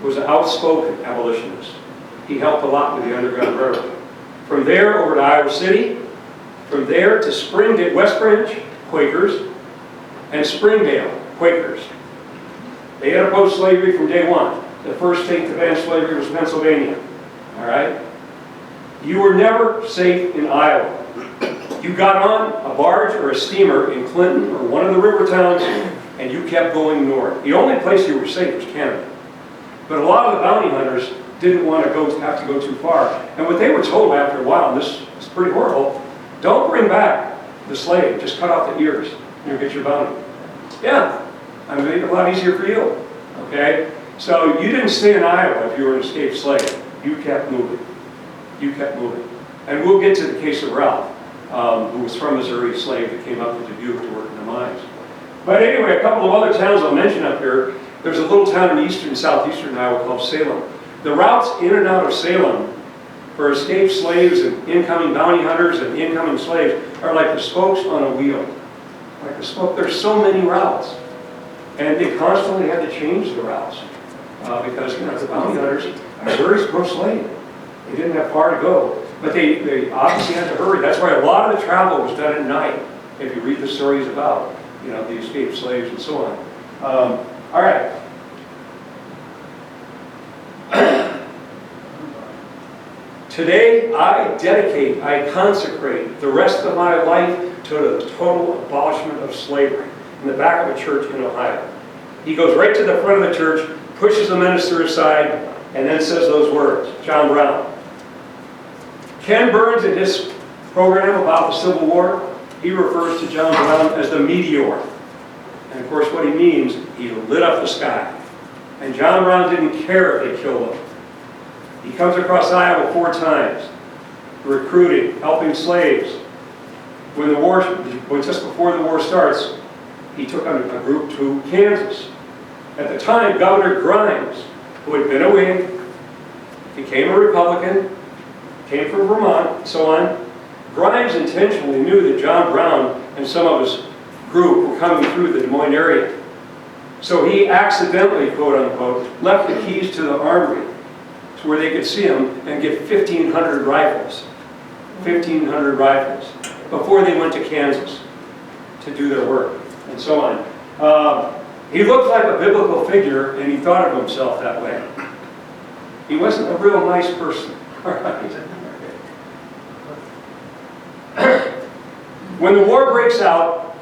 was an outspoken abolitionist. He helped a lot with the Underground Railroad. From there over to Iowa City, from there to Springdale, West Branch, Quakers, and Springdale, Quakers. They had opposed slavery from day one. The first state to ban slavery was Pennsylvania. All right? You were never safe in Iowa. You got on a barge or a steamer in Clinton or one of the river towns, and you kept going north. The only place you were safe was Canada. But a lot of the bounty hunters didn't want to have to go too far. And what they were told after a while, and this is pretty horrible, don't bring back the slave, just cut off the ears, and you'll get your bounty. Yeah, I mean, make it a lot easier for you, okay? So you didn't stay in Iowa if you were an escaped slave. You kept moving. You kept moving. And we'll get to the case of Ralph, who was from Missouri, a slave that came up to Dubuque to work in the mines. But anyway, a couple of other towns I'll mention up here. There's a little town in eastern, southeastern Iowa called Salem. The routes in and out of Salem for escaped slaves and incoming bounty hunters and incoming slaves are like the spokes on a wheel. Like the spoke. There's so many routes. And they constantly had to change the routes because the bounty hunters are very pro-slave. They didn't have far to go. But they obviously had to hurry. That's why a lot of the travel was done at night, if you read the stories about the escaped slaves and so on. All right. Today, I consecrate the rest of my life to the total abolishment of slavery in the back of a church in Ohio. He goes right to the front of the church, pushes the minister aside, and then says those words, John Brown. Ken Burns, in his program about the Civil War, he refers to John Brown as the meteor. And of course what he means, he lit up the sky. And John Brown didn't care if they killed him. He comes across Iowa 4 times, recruiting, helping slaves. Just before the war starts, he took a group to Kansas. At the time, Governor Grimes, who had been a Whig, became a Republican, came from Vermont, and so on. Grimes intentionally knew that John Brown and some of his group were coming through the Des Moines area. So he accidentally, quote unquote, left the keys to the armory to where they could see him and get 1,500 rifles. 1,500 rifles before they went to Kansas to do their work and so on. He looked like a biblical figure and he thought of himself that way. He wasn't a real nice person. All right. When the war breaks out,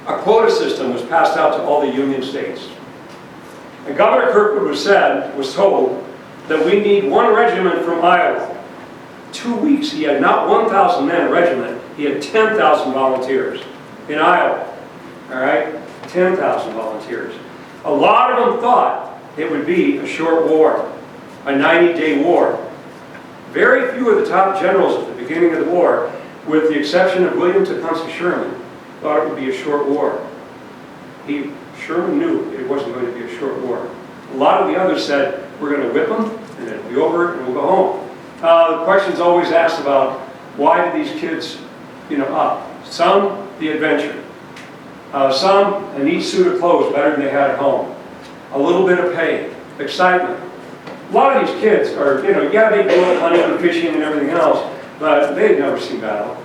a quota system was passed out to all the Union states. And Governor Kirkwood was told that we need 1 regiment from Iowa. 2 weeks, he had not 1,000 men regiment, he had 10,000 volunteers in Iowa. All right? 10,000 volunteers. A lot of them thought it would be a short war, a 90-day war. Very few of the top generals at the beginning of the war, with the exception of William Tecumseh Sherman, thought it would be a short war. Sherman knew it wasn't going to be a short war. A lot of the others said, we're going to whip them, and it'll be over, and we'll go home. The question's always asked about, why did these kids, up? Some, the adventure. Some, a neat suit of clothes better than they had at home. A little bit of pay, excitement. A lot of these kids are, they go hunting and fishing and everything else, but they've never seen battle.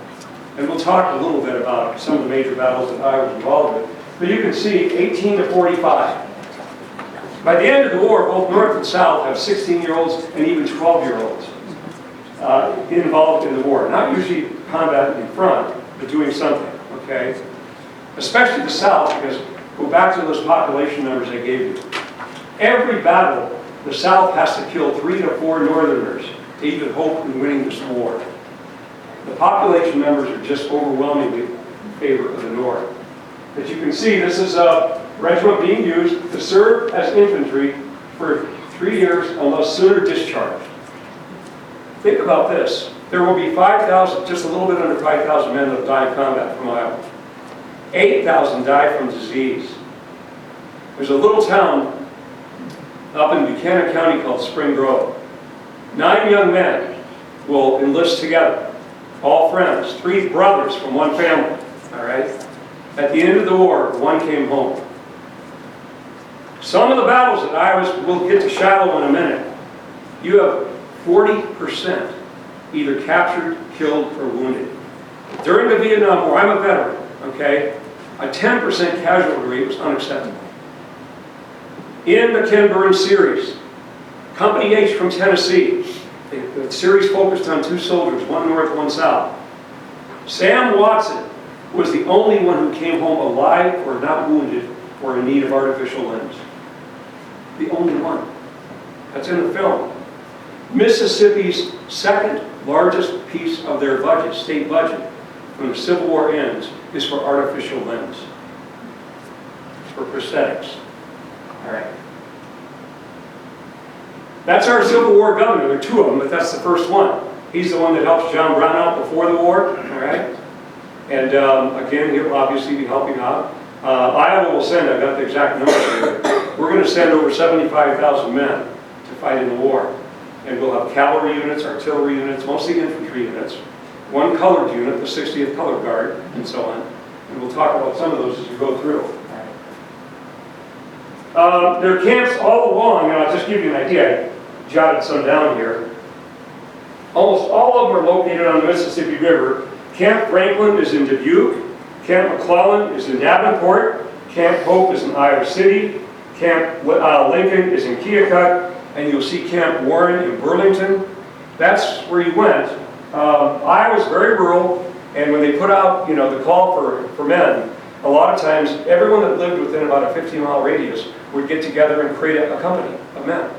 And we'll talk a little bit about some of the major battles that I was involved with. But you can see 18 to 45. By the end of the war, both North and South have 16-year-olds and even 12-year-olds involved in the war. Not usually combat in front, but doing something, okay? Especially the South, because go back to those population numbers I gave you. Every battle, the South has to kill 3 to 4 Northerners to even hope in winning this war. The population numbers are just overwhelmingly in favor of the North. As you can see, this is a regiment being used to serve as infantry for 3 years unless sooner discharged. Think about this. There will be 5,000, just a little bit under 5,000 men that die in combat from Iowa. 8,000 die from disease. There's a little town up in Buchanan County called Spring Grove. 9 young men will enlist together, all friends, 3 brothers from one family, all right? At the end of the war, 1 came home. Some of the battles that we'll get to Shiloh in a minute, you have 40% either captured, killed, or wounded. During the Vietnam War, I'm a veteran, okay? A 10% casualty rate was unacceptable. In the Ken Burns series, Company H from Tennessee, the series focused on 2 soldiers, one north, one south. Sam Watson was the only one who came home alive or not wounded or in need of artificial limbs. The only one. That's in the film. Mississippi's second largest piece of their budget, state budget, when the Civil War ends, is for artificial limbs. It's for prosthetics. All right. That's our Civil War governor. There are 2 of them, but that's the first one. He's the one that helps John Brown out before the war, all right? And again, he'll obviously be helping out. Iowa will send, I've got the exact numbers here, we're going to send over 75,000 men to fight in the war. And we'll have cavalry units, artillery units, mostly infantry units, 1 colored unit, the 60th Colored Guard, and so on. And we'll talk about some of those as we go through. There are camps all along, and I'll just give you an idea. I jotted some down here. Almost all of them are located on the Mississippi River. Camp Franklin is in Dubuque. Camp McClellan is in Davenport. Camp Hope is in Iowa City. Camp Lincoln is in Keokuk. And you'll see Camp Warren in Burlington. That's where you went. Iowa's very rural, and when they put out, the call for men, a lot of times everyone that lived within about a 15-mile radius would get together and create a company of men.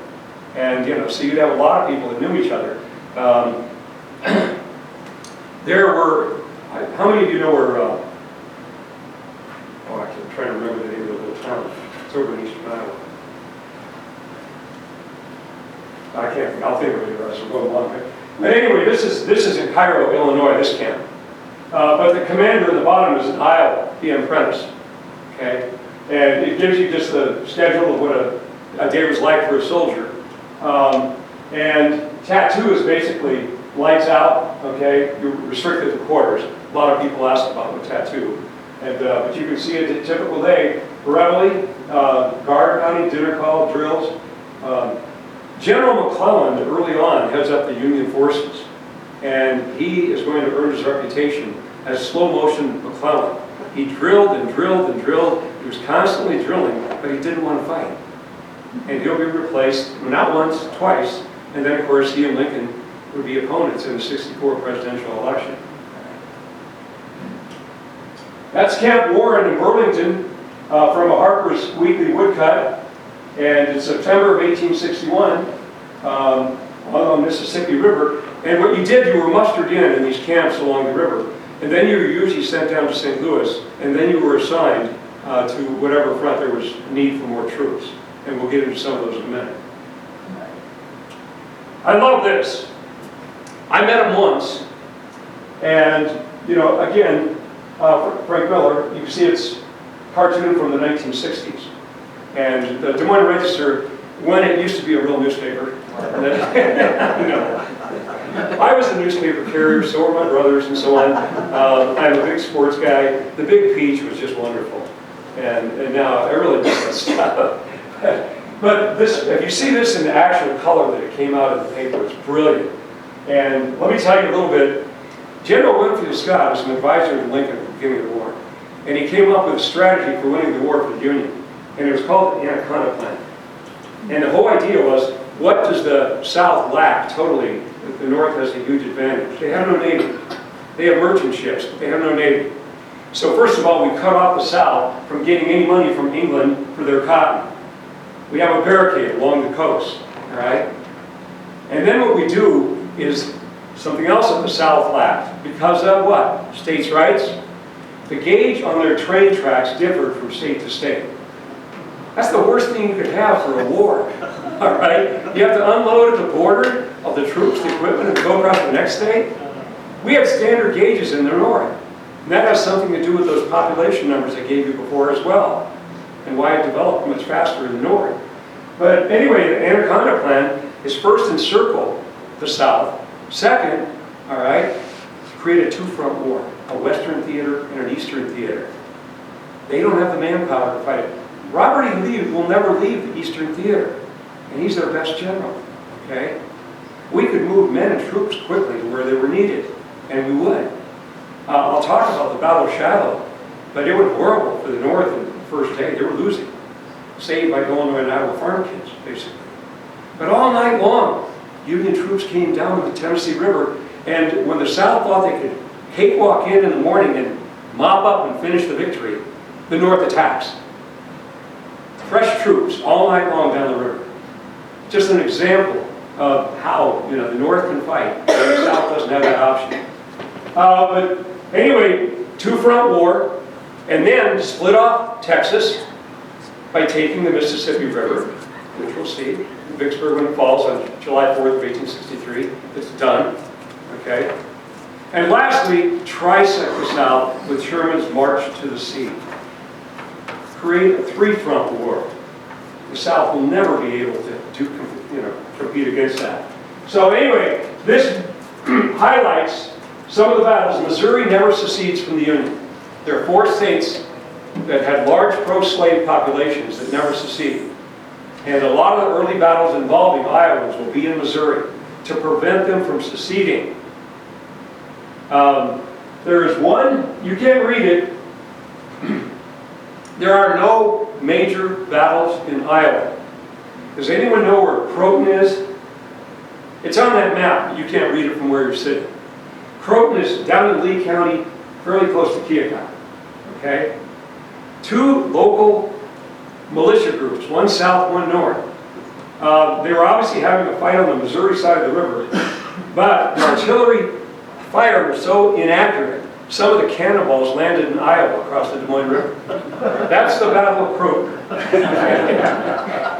And so you'd have a lot of people that knew each other. There were, how many of you know where, actually I'm trying to remember the name of the little town. It's over in eastern Iowa. I can't think, I'll think of it as we're going along. But anyway, this is in Cairo, Illinois, this camp. But the commander at the bottom is in Iowa, PM Prentice. Okay? And it gives you just the schedule of what a day was like for a soldier. And tattoo is basically lights out, okay? You're restricted to quarters. A lot of people ask about the tattoo. And, but you can see a typical day. Reveille, guard mounting, dinner call, drills. General McClellan, early on, heads up the Union forces. And he is going to earn his reputation as slow motion McClellan. He drilled and drilled and drilled. He was constantly drilling, but he didn't want to fight. And he'll be replaced, not once, twice. And then, of course, he and Lincoln would be opponents in the '64 presidential election. That's Camp Warren in Burlington from a Harper's Weekly woodcut. And in September of 1861, on the Mississippi River. And what you did, you were mustered in these camps along the river. And then you were usually sent down to St. Louis, and then you were assigned to whatever front there was need for more troops. And we'll get into some of those in a minute. I love this. I met him once, and, again, Frank Miller, you can see it's cartoon from the 1960s. And the Des Moines Register, when it used to be a real newspaper, I was a newspaper carrier, so were my brothers and so on. I'm a big sports guy. The Big Peach was just wonderful. And now I really miss that stuff. But this, if you see this in the actual color that it came out of the paper, it's brilliant. And let me tell you a little bit. General Winfield Scott was an advisor to Lincoln at the beginning of the war. And he came up with a strategy for winning the war for the Union. And it was called the Anaconda Plan. And the whole idea was, what does the South lack totally that the North has a huge advantage? They have no navy. They have merchant ships, but they have no navy. So first of all, we cut off the South from getting any money from England for their cotton. We have a barricade along the coast, all right? And then what we do is something else that the South lacked. Because of what? States' rights. The gauge on their train tracks differed from state to state. That's the worst thing you could have for a war, all right? You have to unload at the border of the troops, the equipment, and go across the next state. We have standard gauges in the north. And that has something to do with those population numbers I gave you before as well, and why it developed much faster in the north. But anyway, the Anaconda Plan is first encircle the South. Second, all right, create a two-front war, a Western theater and an Eastern theater. They don't have the manpower to fight it. Robert E. Lee will never leave the Eastern Theater, and he's their best general, okay? We could move men and troops quickly to where they were needed, and we would. I'll talk about the Battle of Shiloh, but it went horrible for the North in the first day. They were losing, saved by Illinois and Iowa farm kids, basically. But all night long, Union troops came down the Tennessee River, and when the South thought they could cakewalk in the morning and mop up and finish the victory, the North attacks. Fresh troops all night long down the river. Just an example of how the North can fight, and the South doesn't have that option. But anyway, two-front war, and then split off Texas by taking the Mississippi River, which we'll see in Vicksburg when it falls on July 4th of 1863. It's done, okay? And lastly, trisect the South with Sherman's march to the sea. Create a three-front war. The South will never be able to compete against that. So anyway, this highlights some of the battles. Missouri never secedes from the Union. There are 4 states that had large pro-slave populations that never seceded. And a lot of the early battles involving Iowans will be in Missouri to prevent them from seceding. There is one, you can't read it. There are no major battles in Iowa. Does anyone know where Croton is? It's on that map, but you can't read it from where you're sitting. Croton is down in Lee County, fairly close to Keokuk. Okay? 2 local militia groups, one south, one north. They were obviously having a fight on the Missouri side of the river, but the artillery fire was so inaccurate, some of the cannonballs landed in Iowa across the Des Moines River. That's the Battle of Croton.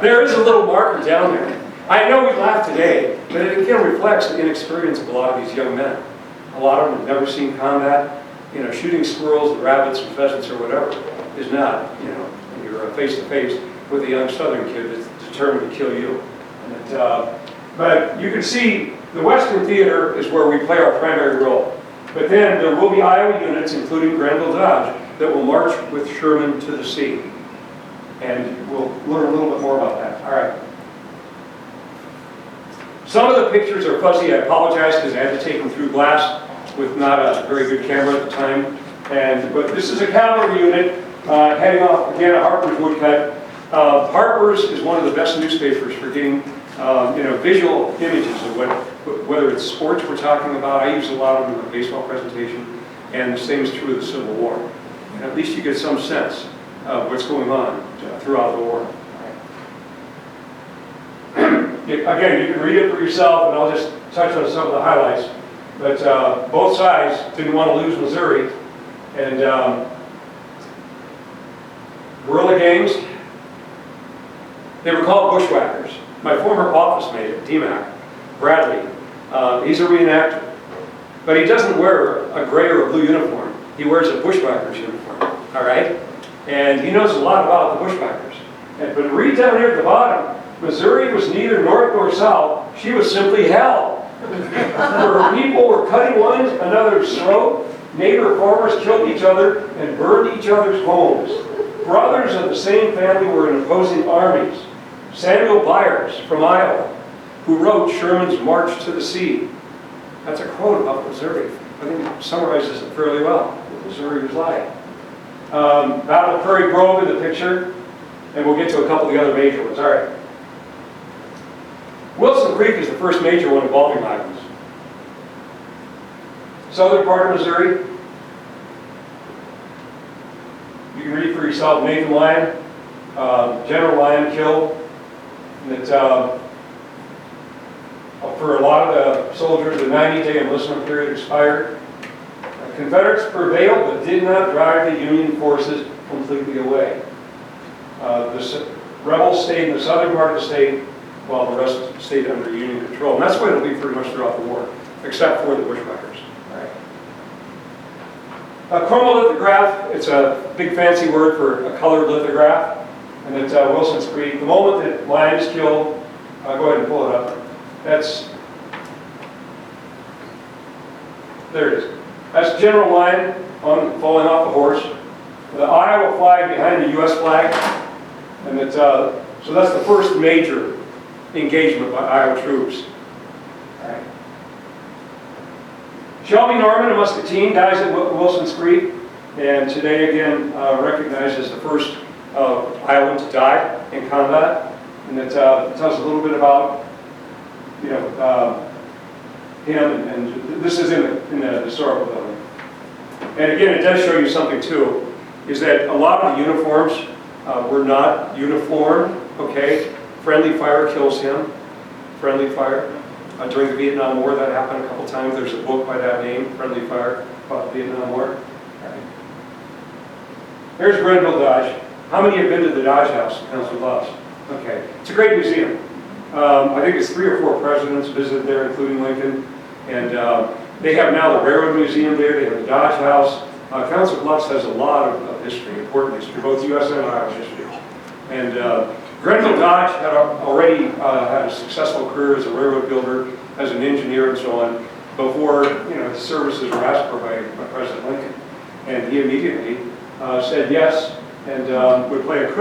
There is a little marker down there. I know we laugh today, but it again reflects the inexperience of a lot of these young men. A lot of them have never seen combat. Shooting squirrels, rabbits, and pheasants, or whatever is not, when you're face-to-face with a young Southern kid that's determined to kill you. But you can see the Western Theater is where we play our primary role. But then there will be Iowa units, including Granville Dodge, that will march with Sherman to the sea. And we'll learn a little bit more about that. All right. Some of the pictures are fuzzy. I apologize because I had to take them through glass with not a very good camera at the time. But this is a cavalry unit heading off, again, a Harper's woodcut. Harper's is one of the best newspapers for getting visual images of whether it's sports we're talking about. I use a lot of them in the baseball presentation, and the same is true of the Civil War. And at least you get some sense of what's going on throughout the war. Again, you can read it for yourself, and I'll just touch on some of the highlights. But both sides didn't want to lose Missouri, and guerrilla gangs, they were called bushwhackers. My former office mate at DMAC, Bradley, he's a reenactor, but he doesn't wear a gray or a blue uniform. He wears a bushwhacker's uniform, all right? And he knows a lot about the bushwhackers. But read down here at the bottom, Missouri was neither north nor south, she was simply hell. Where her people were cutting one another's throat, neighbor farmers killed each other and burned each other's homes. Brothers of the same family were in opposing armies. Samuel Byers from Iowa, who wrote Sherman's March to the Sea. That's a quote about Missouri. I think it summarizes it fairly well, what Missouri was like. Battle of Prairie Grove in the picture, and we'll get to a couple of the other major ones. All right. Wilson Creek is the first major one involving Iowans. Southern part of Missouri. You can read for yourself. Nathan Lyon, General Lyon killed. That for a lot of the soldiers, the 90-day enlistment period expired. Confederates prevailed, but did not drive the Union forces completely away. The rebels stayed in the southern part of the state, while the rest stayed under Union control. And that's the way it'll be pretty much throughout the war, except for the bushwhackers. Right. Chromolithograph, it's a big fancy word for a colored lithograph. And it's Wilson's Creek. The moment that Lyon is killed, go ahead and pull it up. There it is. That's General Lyon falling off the horse. The Iowa flag behind the U.S. flag. And that, so that's the first major engagement by Iowa troops. All right. Shelby Norman, a Muscatine, dies at Wilson's Creek, and today again recognized as the first Iowan to die in combat. And it tells a little bit about, you know, him, and this is in the historical building. And again, it does show you something too, is that a lot of the uniforms were not uniform, okay? Friendly fire kills him, friendly fire. During the Vietnam War, that happened a couple times. There's a book by that name, Friendly Fire, about the Vietnam War. Right. Here's Grenville Dodge. How many have been to the Dodge House in Council Bluffs? Okay, it's a great museum. I think it's 3 or 4 presidents visited there, including Lincoln. And they have now the Railroad Museum there. They have the Dodge House. Council Bluffs has a lot of history, important history, both U.S. and Iowa history. And Grenville Dodge had already had a successful career as a railroad builder, as an engineer, and so on, before his services were asked for by President Lincoln. And he immediately said yes, and would play a critical